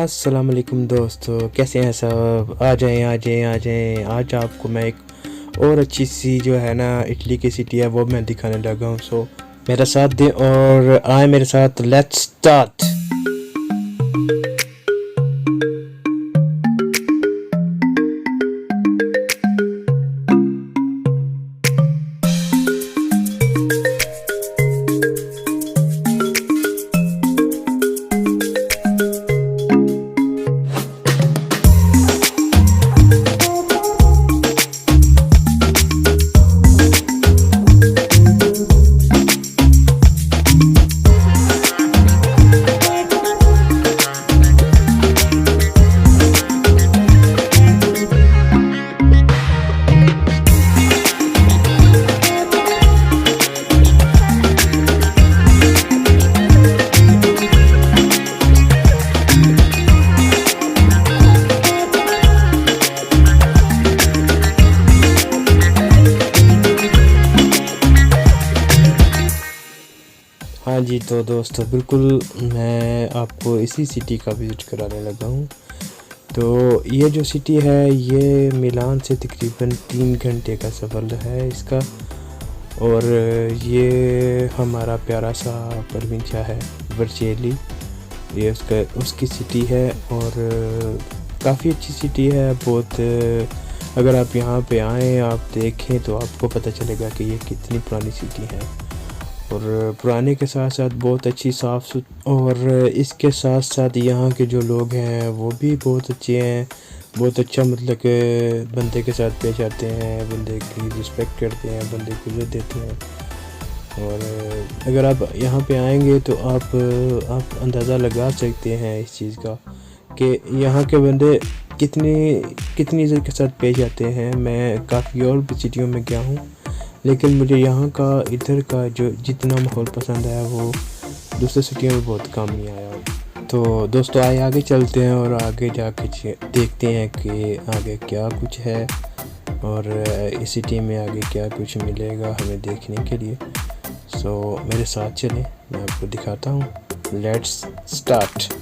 अस्सलाम वालेकुम दोस्तों, कैसे हैं सब। आ जाएं आ जाएं आ जाएं। आज आपको मैं एक और अच्छी सी जो है ना इटली की सिटी है वो मैं दिखाने लगा हूँ। सो मेरा साथ दें और आए मेरे साथ। Let's start. हाँ जी, तो दोस्तों बिल्कुल मैं आपको इसी सिटी का विज़िट कराने लगा हूँ। तो ये जो सिटी है ये मिलान से तकरीबन 3 घंटे का सफ़र है इसका। और ये हमारा प्यारा सा प्रोविंशिया है वर्चेली, ये उसकी सिटी है। और काफ़ी अच्छी सिटी है बहुत। अगर आप यहाँ पे आएँ आप देखें तो आपको पता चलेगा कि ये कितनी पुरानी सिटी है। और पुराने के साथ साथ बहुत अच्छी साफ़ और इसके साथ साथ यहाँ के जो लोग हैं वो भी बहुत अच्छे हैं। बहुत अच्छा मतलब कि बंदे के साथ पेश आते हैं, बंदे की रिस्पेक्ट करते हैं, बंदे को इज़्ज़त देते हैं। और अगर आप यहाँ पे आएंगे तो आप अंदाज़ा लगा सकते हैं इस चीज़ का कि यहाँ के बंदे कितनी इज़्ज़त के साथ पेश आते हैं। मैं काफ़ी और सिटियों में गया हूँ लेकिन मुझे यहाँ का इधर का जो जितना माहौल पसंद आया वो दूसरे सिटियों में बहुत कम नहीं आया। तो दोस्तों आए आगे चलते हैं और आगे जाके देखते हैं कि आगे क्या कुछ है और इस सिटी में आगे क्या कुछ मिलेगा हमें देखने के लिए। सो मेरे साथ चलें, मैं आपको दिखाता हूँ। Let's start.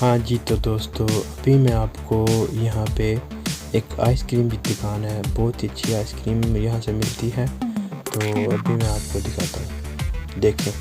हाँ जी, तो दोस्तों अभी मैं आपको यहाँ पे एक आइसक्रीम की दुकान है, बहुत ही अच्छी आइसक्रीम यहाँ से मिलती है। तो अभी मैं आपको दिखाता हूँ, देखें।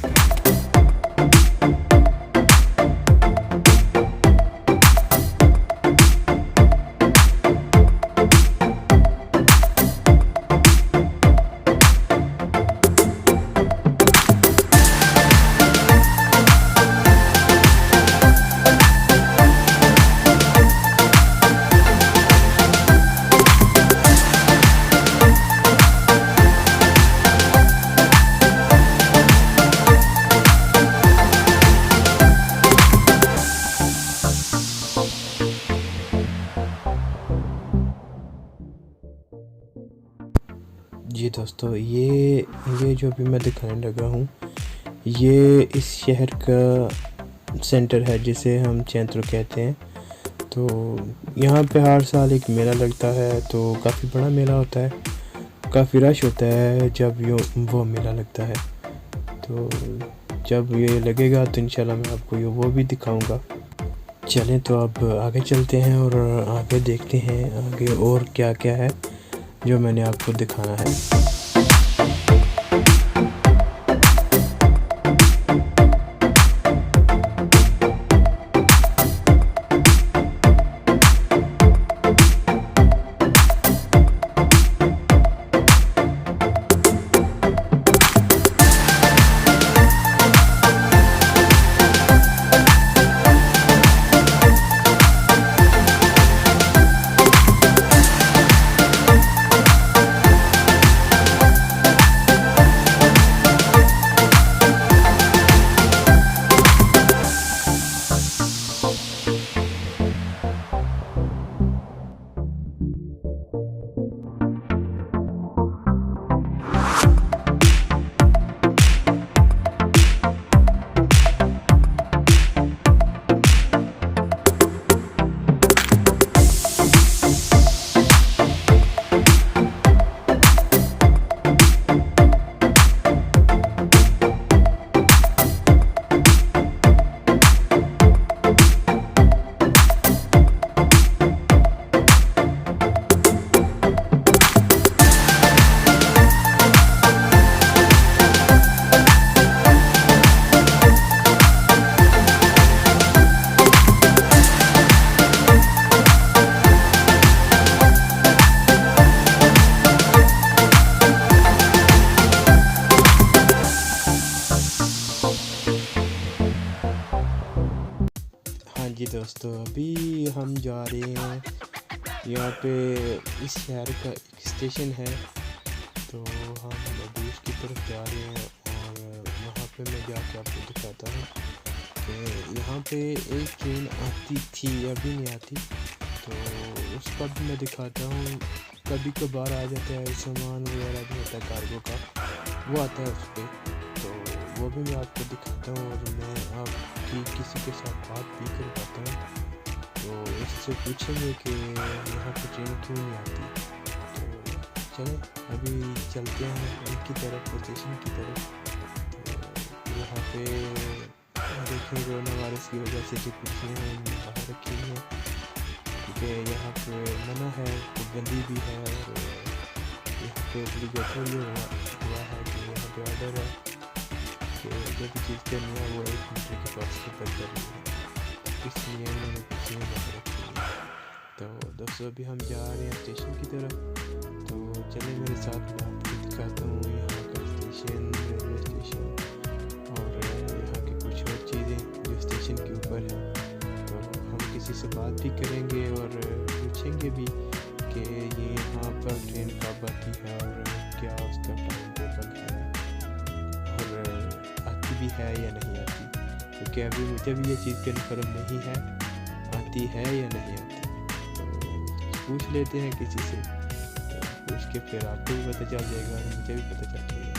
जी दोस्तों ये जो अभी मैं दिखाने लगा हूँ ये इस शहर का सेंटर है जिसे हम चैंत्रो कहते हैं। तो यहाँ पे हर साल एक मेला लगता है, तो काफ़ी बड़ा मेला होता है, काफ़ी रश होता है जब वो मेला लगता है। तो जब ये लगेगा तो इंशाल्लाह मैं आपको वो भी दिखाऊंगा। चलें तो अब आगे चलते हैं और आगे देखते हैं आगे और क्या क्या है जो मैंने आपको दिखाना है। दोस्तों, अभी हम जा रहे हैं यहाँ पे इस शहर का एक स्टेशन है, तो हम अभी उसकी तरफ जा रहे हैं और वहाँ पे मैं जाके आपको दिखाता हूँ कि यहाँ पे एक ट्रेन आती थी, अभी नहीं आती, तो उसका भी मैं दिखाता हूँ। कभी कभार आ जाता है सामान वगैरह जो होता है कार्गो का, वो आता है उस पर, तो वो भी मैं आपको दिखाता हूँ और मैं आपकी किसी के साथ बात भी करवाता हूँ, तो इससे पूछेंगे कि यहाँ पर ट्रेन क्यों नहीं आती। तो चलें अभी चलते हैं उनकी तरफ, स्टेशन की तरफ। तो यहाँ पे देखें कोरोना वायरस की वजह से जो कुर्सियाँ बाहर रखी हुई हैं, क्योंकि यहाँ पे मना है, तो गंदी भी है, और यहाँ पे ओब्लिगेटरी हुआ है कि यहाँ पे ऑर्डर है कि जो भी चीज़ करनी है वो 1 मीटर के पास ऊपर करनी है, इसलिए मैंने कुर्सियाँ बाहर रखी हुई हैं। तो दोस्तों अभी हम जा रहे हैं स्टेशन की तरफ, तो चले मेरे साथ, मैं आपको दिखाता हूँ यहाँ का स्टेशन, रेलवे स्टेशन, और यहाँ की कुछ और चीज़ें जो स्टेशन के ऊपर है। तो हम किसी से बात भी करेंगे और पूछेंगे भी कि ये यहाँ पर ट्रेन कब आती है और क्या उसका टाइम टेबल है, और आती भी है या नहीं आती, क्योंकि अभी मुझे भी ये चीज़ कन्फर्म नहीं है आती है या नहीं आती। तो पूछ लेते हैं किसी से, तो पूछ के फिर आपको भी पता चल जाएगा और मुझे भी पता चल जाएगा।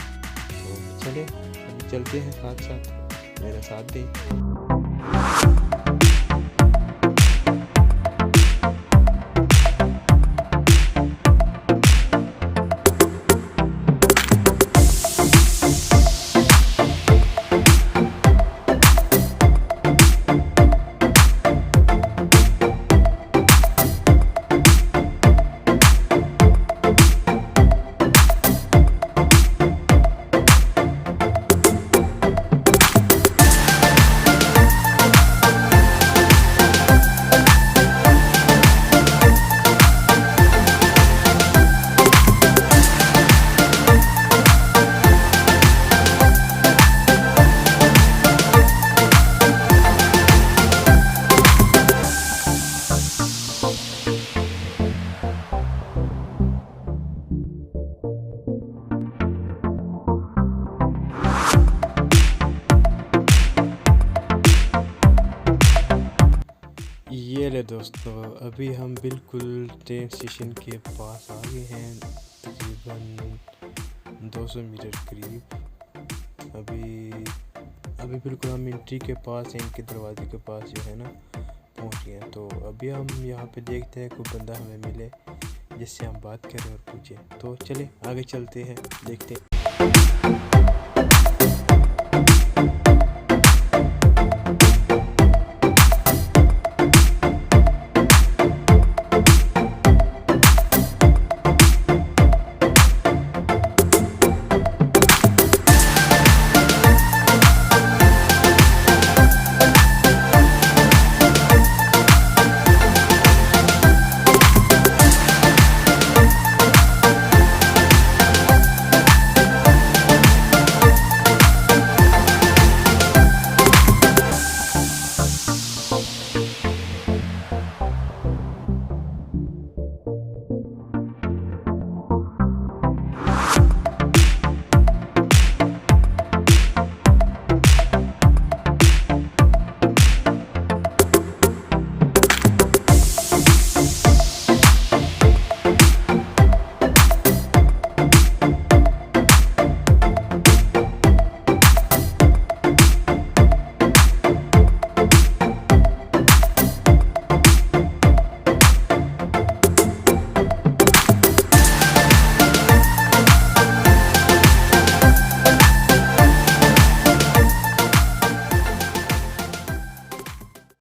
तो चले अभी चलते हैं, साथ साथ मेरा साथ दें। ये ले दोस्तों, अभी हम बिल्कुल ट्रेन स्टेशन के पास आ गए हैं, तकरीबन 200 मीटर करीब। अभी बिल्कुल हम एंट्री के पास, इनके दरवाजे के पास जो है ना पहुंच गए हैं। तो अभी हम यहाँ पे देखते हैं कोई बंदा हमें मिले जिससे हम बात करें और पूछें। तो चले आगे चलते हैं, देखते हैं।